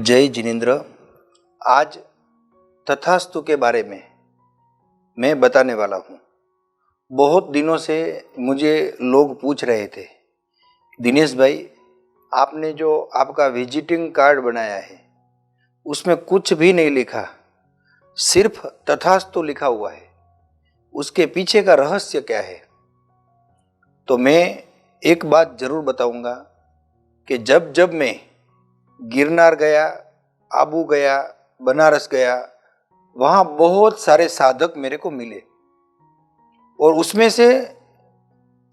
जय जिनेन्द्र। आज तथास्तु के बारे में मैं बताने वाला हूँ। बहुत दिनों से मुझे लोग पूछ रहे थे, दिनेश भाई आपने जो आपका विजिटिंग कार्ड बनाया है उसमें कुछ भी नहीं लिखा, सिर्फ तथास्तु लिखा हुआ है, उसके पीछे का रहस्य क्या है? तो मैं एक बात जरूर बताऊंगा कि जब जब मैं गिरनार गया, आबू गया, बनारस गया, वहाँ बहुत सारे साधक मेरे को मिले और उसमें से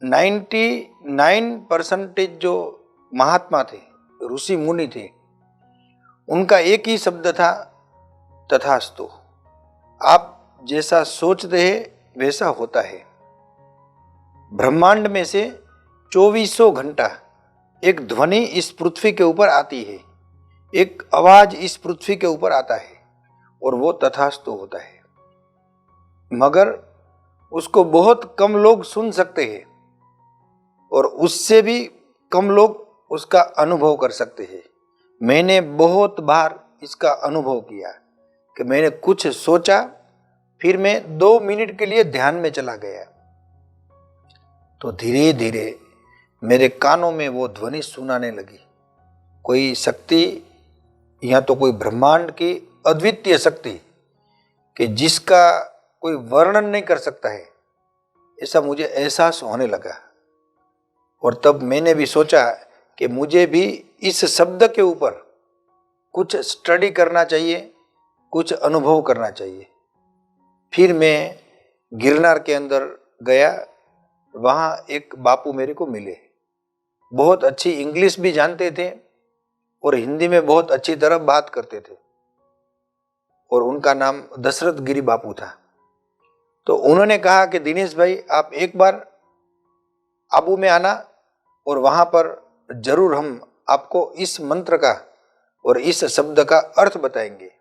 99% जो महात्मा थे, ऋषि मुनि थे, उनका एक ही शब्द था, तथास्तु। आप जैसा सोचते हैं वैसा होता है। ब्रह्मांड में से 2400 घंटा एक ध्वनि इस पृथ्वी के ऊपर आती है, एक आवाज इस पृथ्वी के ऊपर आता है और वो तथास्तु होता है, मगर उसको बहुत कम लोग सुन सकते हैं और उससे भी कम लोग उसका अनुभव कर सकते हैं। मैंने बहुत बार इसका अनुभव किया कि मैंने कुछ सोचा, फिर मैं 2 मिनट के लिए ध्यान में चला गया, तो धीरे धीरे मेरे कानों में वो ध्वनि सुनाने लगी। कोई शक्ति या तो कोई ब्रह्मांड की अद्वितीय शक्ति कि जिसका कोई वर्णन नहीं कर सकता है, ऐसा मुझे एहसास होने लगा। और तब मैंने भी सोचा कि मुझे भी इस शब्द के ऊपर कुछ स्टडी करना चाहिए, कुछ अनुभव करना चाहिए। फिर मैं गिरनार के अंदर गया, वहाँ एक बापू मेरे को मिले, बहुत अच्छी इंग्लिश भी जानते थे और हिंदी में बहुत अच्छी तरह बात करते थे और उनका नाम दशरथ गिरी बापू था। तो उन्होंने कहा कि दिनेश भाई आप एक बार आबू में आना और वहां पर जरूर हम आपको इस मंत्र का और इस शब्द का अर्थ बताएंगे।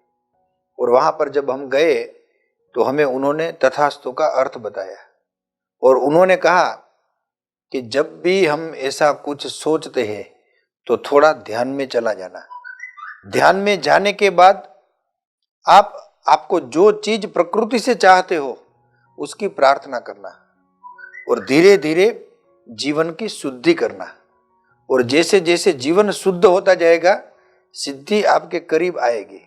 और वहां पर जब हम गए तो हमें उन्होंने तथास्तु का अर्थ बताया और उन्होंने कहा कि जब भी हम ऐसा कुछ सोचते हैं तो थोड़ा ध्यान में चला जाना। ध्यान में जाने के बाद आपको जो चीज प्रकृति से चाहते हो उसकी प्रार्थना करना और धीरे धीरे जीवन की शुद्धि करना। और जैसे जैसे जीवन शुद्ध होता जाएगा, सिद्धि आपके करीब आएगी।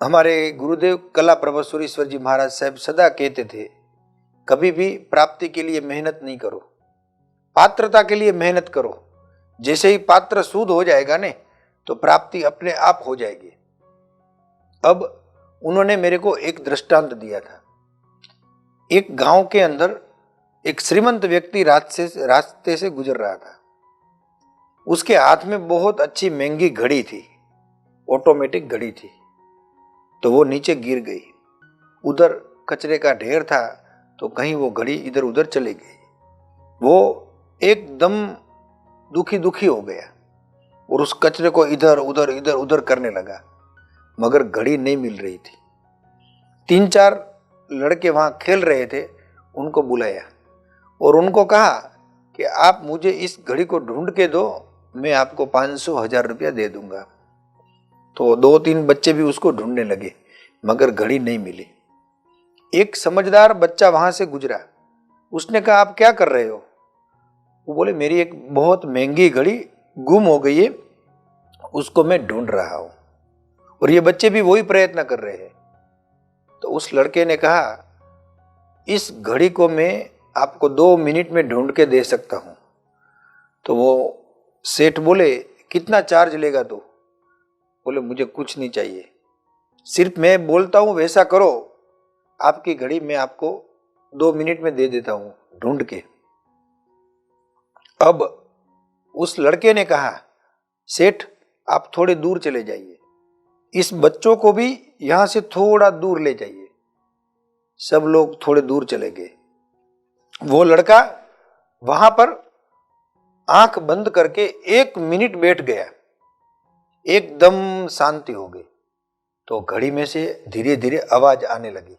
हमारे गुरुदेव कला प्रभुश्वरीश्वर जी महाराज साहब सदा कहते थे, कभी भी प्राप्ति के लिए मेहनत नहीं करो, पात्रता के लिए मेहनत करो। जैसे ही पात्र शुद्ध हो जाएगा ने तो प्राप्ति अपने आप हो जाएगी। अब उन्होंने मेरे को एक दृष्टांत दिया था। एक गांव के अंदर एक श्रीमंत व्यक्ति रास्ते से गुजर रहा था। उसके हाथ में बहुत अच्छी महंगी घड़ी थी, ऑटोमेटिक घड़ी थी। तो वो नीचे गिर गई। उधर कचरे का ढेर था तो कहीं वो घड़ी इधर उधर चली गई। वो एकदम दुखी हो गया और उस कचरे को इधर उधर करने लगा, मगर घड़ी नहीं मिल रही थी। 3-4 लड़के वहां खेल रहे थे, उनको बुलाया और उनको कहा कि आप मुझे इस घड़ी को ढूंढ के दो, मैं आपको 500-1000 रुपया दे दूंगा। तो 2-3 बच्चे भी उसको ढूंढने लगे, मगर घड़ी नहीं मिली। एक समझदार बच्चा वहां से गुजरा, उसने कहा आप क्या कर रहे हो? वो बोले मेरी एक बहुत महंगी घड़ी गुम हो गई है, उसको मैं ढूंढ रहा हूं। और ये बच्चे भी वही प्रयत्न कर रहे हैं। तो उस लड़के ने कहा इस घड़ी को मैं आपको 2 मिनट में ढूंढ के दे सकता हूं। तो वो सेठ बोले कितना चार्ज लेगा तू? बोले मुझे कुछ नहीं चाहिए, सिर्फ मैं बोलता हूं वैसा करो, आपकी घड़ी मैं आपको 2 मिनट में दे देता हूं ढूंढ के। अब उस लड़के ने कहा सेठ आप थोड़े दूर चले जाइए, इस बच्चों को भी यहां से थोड़ा दूर ले जाइए। सब लोग थोड़े दूर चले गए। वो लड़का वहां पर आंख बंद करके 1 मिनट बैठ गया, एकदम शांति हो गई। तो घड़ी में से धीरे धीरे आवाज आने लगी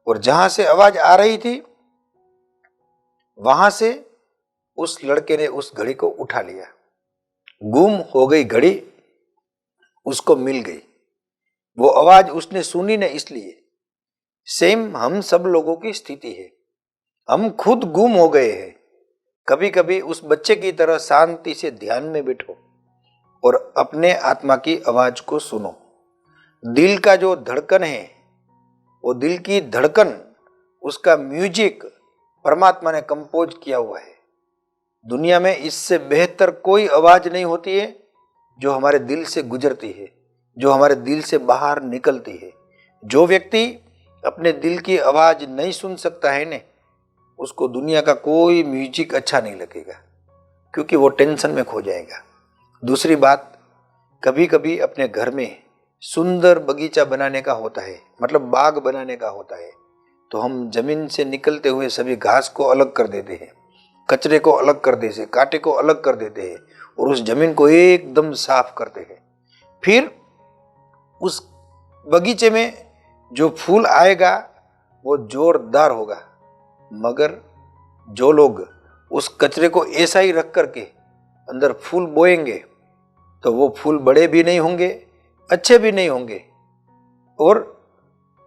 और जहां से आवाज आ रही थी वहां से उस लड़के ने उस घड़ी को उठा लिया। गुम हो गई घड़ी उसको मिल गई, वो आवाज उसने सुनी न इसलिए। सेम हम सब लोगों की स्थिति है, हम खुद गुम हो गए हैं। कभी कभी उस बच्चे की तरह शांति से ध्यान में बैठो और अपने आत्मा की आवाज को सुनो। दिल का जो धड़कन है, वो दिल की धड़कन, उसका म्यूजिक परमात्मा ने कंपोज किया हुआ है। दुनिया में इससे बेहतर कोई आवाज नहीं होती है जो हमारे दिल से गुजरती है, जो हमारे दिल से बाहर निकलती है। जो व्यक्ति अपने दिल की आवाज नहीं सुन सकता है ने, उसको दुनिया का कोई म्यूजिक अच्छा नहीं लगेगा, क्योंकि वो टेंशन में खो जाएगा। दूसरी बात, कभी कभी अपने घर में सुंदर बगीचा बनाने का होता है, मतलब बाग बनाने का होता है, तो हम जमीन से निकलते हुए सभी घास को अलग कर देते हैं, कचरे को अलग कर देते हैं, कांटे को अलग कर देते हैं और उस जमीन को एकदम साफ करते हैं। फिर उस बगीचे में जो फूल आएगा वो जोरदार होगा, मगर जो लोग उस कचरे को ऐसा ही रख करके अंदर फूल बोएंगे तो वो फूल बड़े भी नहीं होंगे, अच्छे भी नहीं होंगे और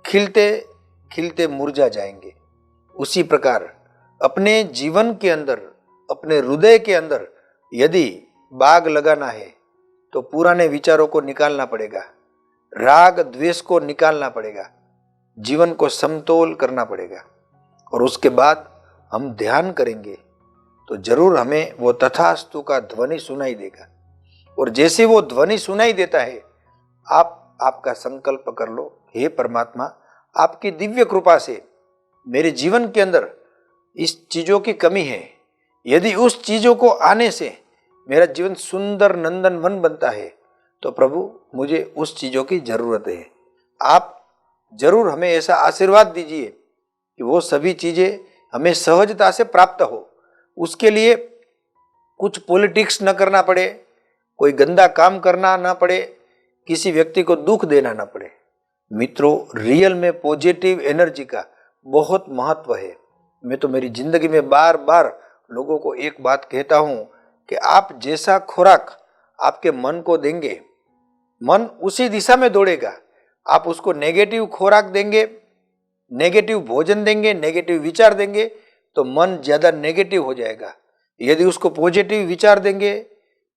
खिलते खिलते मुरझा जाएंगे। उसी प्रकार अपने जीवन के अंदर, अपने हृदय के अंदर यदि बाग लगाना है तो पुराने विचारों को निकालना पड़ेगा, राग द्वेष को निकालना पड़ेगा, जीवन को समतोल करना पड़ेगा और उसके बाद हम ध्यान करेंगे तो जरूर हमें वो तथास्तु का ध्वनि सुनाई देगा। और जैसे वो ध्वनि सुनाई देता है, आपका संकल्प कर लो, हे परमात्मा, आपकी दिव्य कृपा से मेरे जीवन के अंदर इस चीजों की कमी है, यदि उस चीजों को आने से मेरा जीवन सुंदर नंदन वन बनता है तो प्रभु मुझे उस चीजों की जरूरत है। आप जरूर हमें ऐसा आशीर्वाद दीजिए कि वो सभी चीजें हमें सहजता से प्राप्त हो। उसके लिए कुछ पॉलिटिक्स न करना पड़े, कोई गंदा काम करना ना पड़े, किसी व्यक्ति को दुख देना ना पड़े। मित्रों, रियल में पॉजिटिव एनर्जी का बहुत महत्व है। मैं तो मेरी जिंदगी में बार बार लोगों को एक बात कहता हूं कि आप जैसा खुराक आपके मन को देंगे, मन उसी दिशा में दौड़ेगा। आप उसको नेगेटिव खुराक देंगे, नेगेटिव भोजन देंगे, नेगेटिव विचार देंगे तो मन ज्यादा नेगेटिव हो जाएगा। यदि उसको पॉजिटिव विचार देंगे,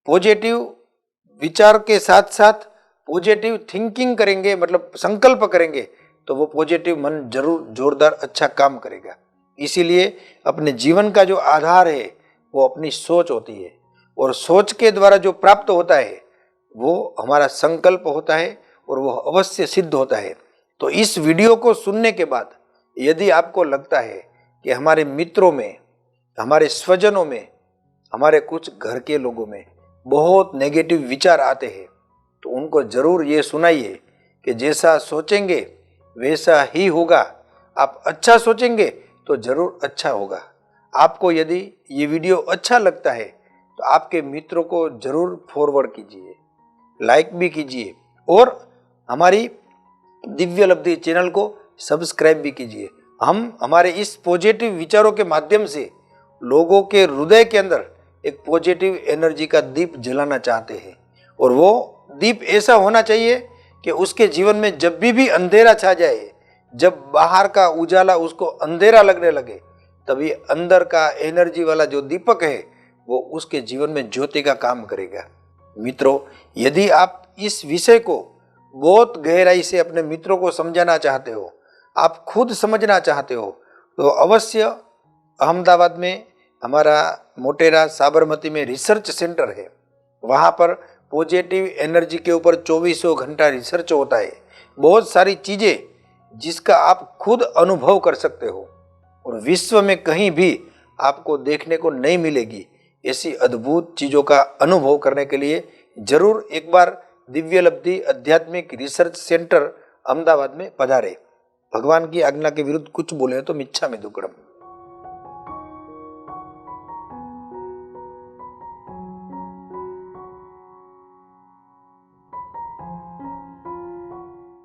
पॉजिटिव विचार के साथ साथ पॉजिटिव थिंकिंग करेंगे, मतलब संकल्प करेंगे, तो वो पॉजिटिव मन जरूर जोरदार अच्छा काम करेगा। इसीलिए अपने जीवन का जो आधार है वो अपनी सोच होती है और सोच के द्वारा जो प्राप्त होता है वो हमारा संकल्प होता है और वो अवश्य सिद्ध होता है। तो इस वीडियो को सुनने के बाद यदि आपको लगता है कि हमारे मित्रों में, हमारे स्वजनों में, हमारे कुछ घर के लोगों में बहुत नेगेटिव विचार आते हैं तो उनको जरूर ये सुनाइए कि जैसा सोचेंगे वैसा ही होगा। आप अच्छा सोचेंगे तो जरूर अच्छा होगा। आपको यदि ये वीडियो अच्छा लगता है तो आपके मित्रों को जरूर फॉरवर्ड कीजिए, लाइक भी कीजिए और हमारी दिव्य लब्धि चैनल को सब्सक्राइब भी कीजिए। हम हमारे इस पॉजिटिव विचारों के माध्यम से लोगों के हृदय के अंदर एक पॉजिटिव एनर्जी का दीप जलाना चाहते हैं और वो दीप ऐसा होना चाहिए कि उसके जीवन में जब भी अंधेरा छा जाए, जब बाहर का उजाला उसको अंधेरा लगने लगे, तभी अंदर का एनर्जी वाला जो दीपक है वो उसके जीवन में ज्योति का काम करेगा। मित्रों, यदि आप इस विषय को बहुत गहराई से अपने मित्रों को समझाना चाहते हो, आप खुद समझना चाहते हो, तो अवश्य अहमदाबाद में हमारा मोटेरा साबरमती में रिसर्च सेंटर है। वहाँ पर पॉजिटिव एनर्जी के ऊपर 2400 घंटा रिसर्च होता है। बहुत सारी चीज़ें जिसका आप खुद अनुभव कर सकते हो और विश्व में कहीं भी आपको देखने को नहीं मिलेगी। ऐसी अद्भुत चीज़ों का अनुभव करने के लिए जरूर एक बार दिव्य लब्धि आध्यात्मिक रिसर्च सेंटर अहमदाबाद में पधारे। भगवान की आज्ञा के विरुद्ध कुछ बोले तो मिच्छामि दुक्कडम।